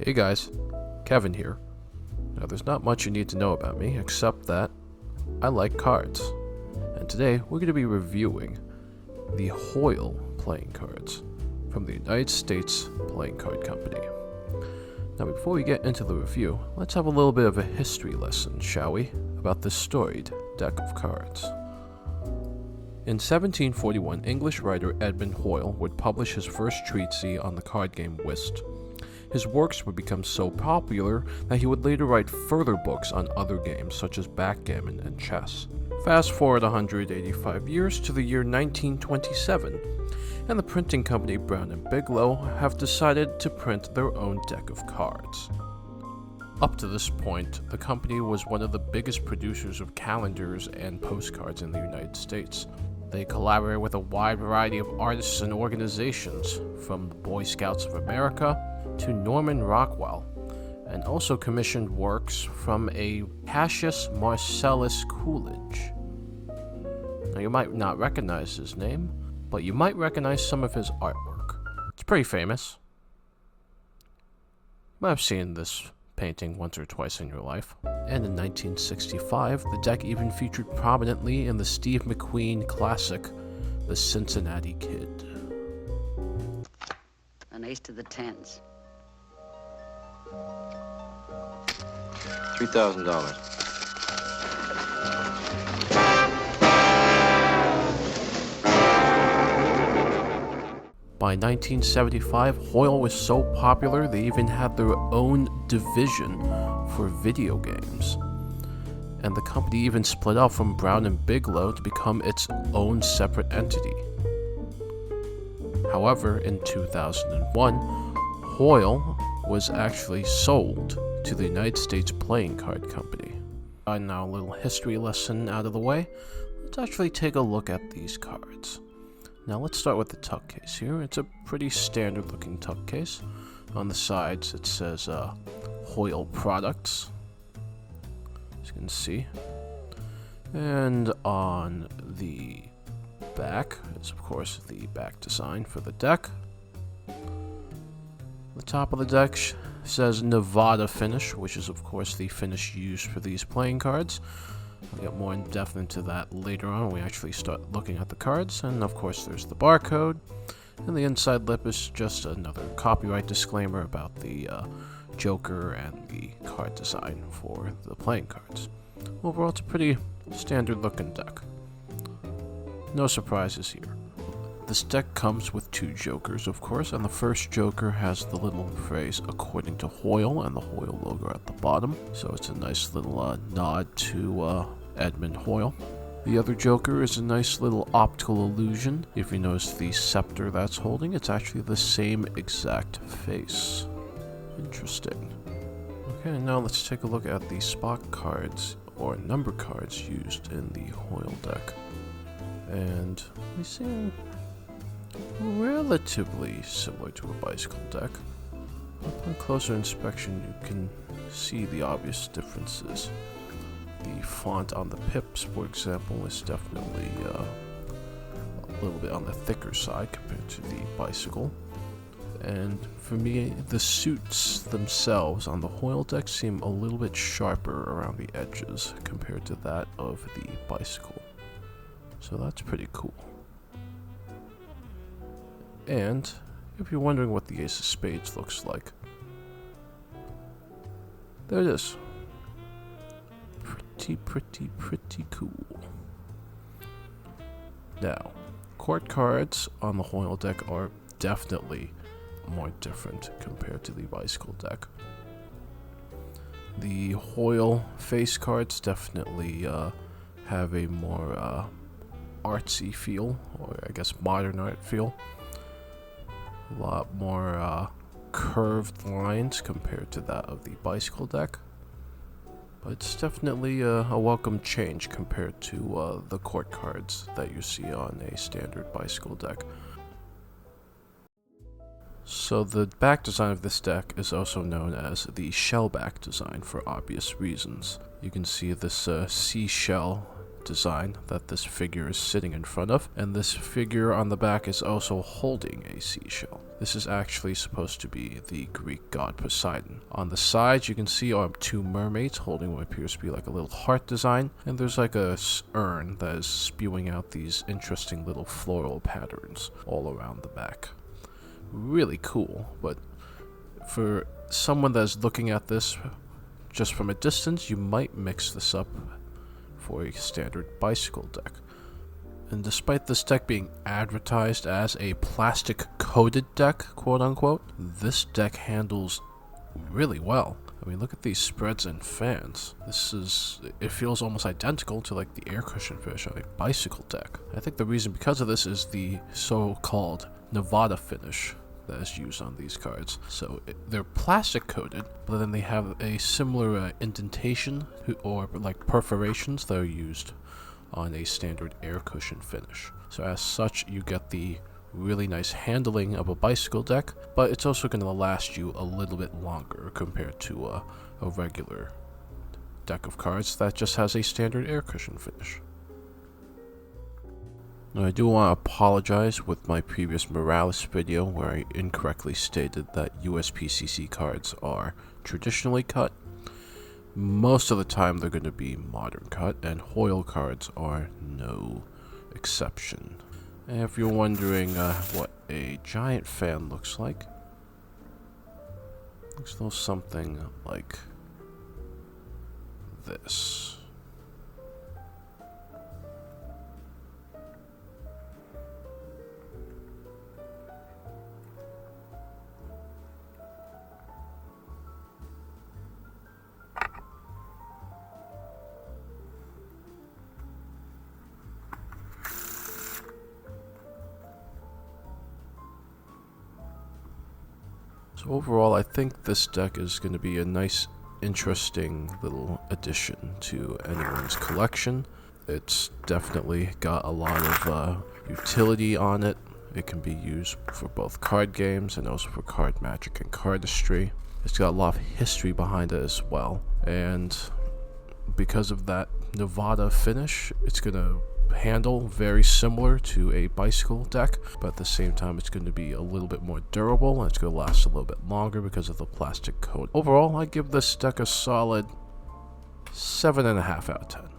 Hey guys, Kevin here. Now there's not much you need to know about me except that I like cards. And today we're going to be reviewing the Hoyle playing cards from the United States Playing Card Company. Now before we get into the review, let's have a little bit of a history lesson, shall we, about this storied deck of cards. In 1741, English writer Edmund Hoyle would publish his first treatise on the card game whist. His works would become so popular that he would later write further books on other games such as backgammon and chess. Fast forward 185 years to the year 1927, and the printing company Brown and Bigelow have decided to print their own deck of cards. Up to this point, the company was one of the biggest producers of calendars and postcards in the United States. They collaborated with a wide variety of artists and organizations, from the Boy Scouts of America to Norman Rockwell, and also commissioned works from a Cassius Marcellus Coolidge. Now you might not recognize his name, but you might recognize some of his artwork. It's pretty famous. You might have seen this painting once or twice in your life. And in 1965, the deck even featured prominently in the Steve McQueen classic, The Cincinnati Kid. An ace to the tens. $3,000. By 1975, Hoyle was so popular they even had their own division for video games. And the company even split off from Brown and Bigelow to become its own separate entity. However, in 2001, Hoyle was actually sold to the United States Playing Card Company. Now a little history lesson out of the way, let's actually take a look at these cards. Now let's start with the tuck case here. It's a pretty standard looking tuck case. On the sides it says Hoyle Products, as you can see. And on the back is of course the back design for the deck. The top of the deck says Nevada finish, which is of course the finish used for these playing cards. I'll get more in depth into that later on when we actually start looking at the cards. And of course there's the barcode, and the inside lip is just another copyright disclaimer about the Joker and the card design for the playing cards. Overall, it's a pretty standard looking deck. No surprises here. This deck comes with two Jokers, of course, and the first Joker has the little phrase "according to Hoyle" and the Hoyle logo at the bottom, so it's a nice little nod to Edmund Hoyle. The other Joker is a nice little optical illusion. If you notice the scepter that's holding, it's actually the same exact face. Interesting. Okay, now let's take a look at the spot cards, or number cards, used in the Hoyle deck. And we see relatively similar to a bicycle deck. Upon closer inspection, you can see the obvious differences. The font on the pips, for example, is definitely a little bit on the thicker side compared to the bicycle. And for me, the suits themselves on the Hoyle deck seem a little bit sharper around the edges compared to that of the bicycle. So that's pretty cool. And if you're wondering what the Ace of Spades looks like, there it is. Pretty cool. Now, court cards on the Hoyle deck are definitely more different compared to the bicycle deck. The Hoyle face cards definitely have a more artsy feel, or I guess modern art feel. A lot more curved lines compared to that of the bicycle deck. But it's definitely a welcome change compared to the court cards that you see on a standard bicycle deck. So the back design of this deck is also known as the shellback design for obvious reasons. You can see this seashell design that this figure is sitting in front of, and this figure on the back is also holding a seashell. This is actually supposed to be the Greek god Poseidon. On the sides, you can see are two mermaids holding what appears to be like a little heart design, and there's like a urn that is spewing out these interesting little floral patterns all around the back. Really cool, but for someone that's looking at this just from a distance, you might mix this up for a standard bicycle deck. And despite this deck being advertised as a plastic-coated deck, quote-unquote, this deck handles really well. I mean, look at these spreads and fans. It feels almost identical to like the air cushion finish on a bicycle deck. I think the reason because of this is the so-called Nevada finish that is used on these cards. So they're plastic coated, but then they have a similar indentation or like perforations that are used on a standard air cushion finish. So as such, you get the really nice handling of a bicycle deck, but it's also going to last you a little bit longer compared to a regular deck of cards that just has a standard air cushion finish. Now, I do want to apologize with my previous Morales video where I incorrectly stated that USPCC cards are traditionally cut. Most of the time they're going to be modern cut, and Hoyle cards are no exception. And if you're wondering what a giant fan looks like, it looks a little something like this. So overall, I think this deck is going to be a nice, interesting little addition to anyone's collection. It's definitely got a lot of utility on it. It can be used for both card games and also for card magic and cardistry. It's got a lot of history behind it as well. And because of that Nevada finish, it's going to handle very similar to a bicycle deck, but at the same time it's going to be a little bit more durable and it's going to last a little bit longer because of the plastic coat. Overall, I give this deck a solid 7.5 out of 10.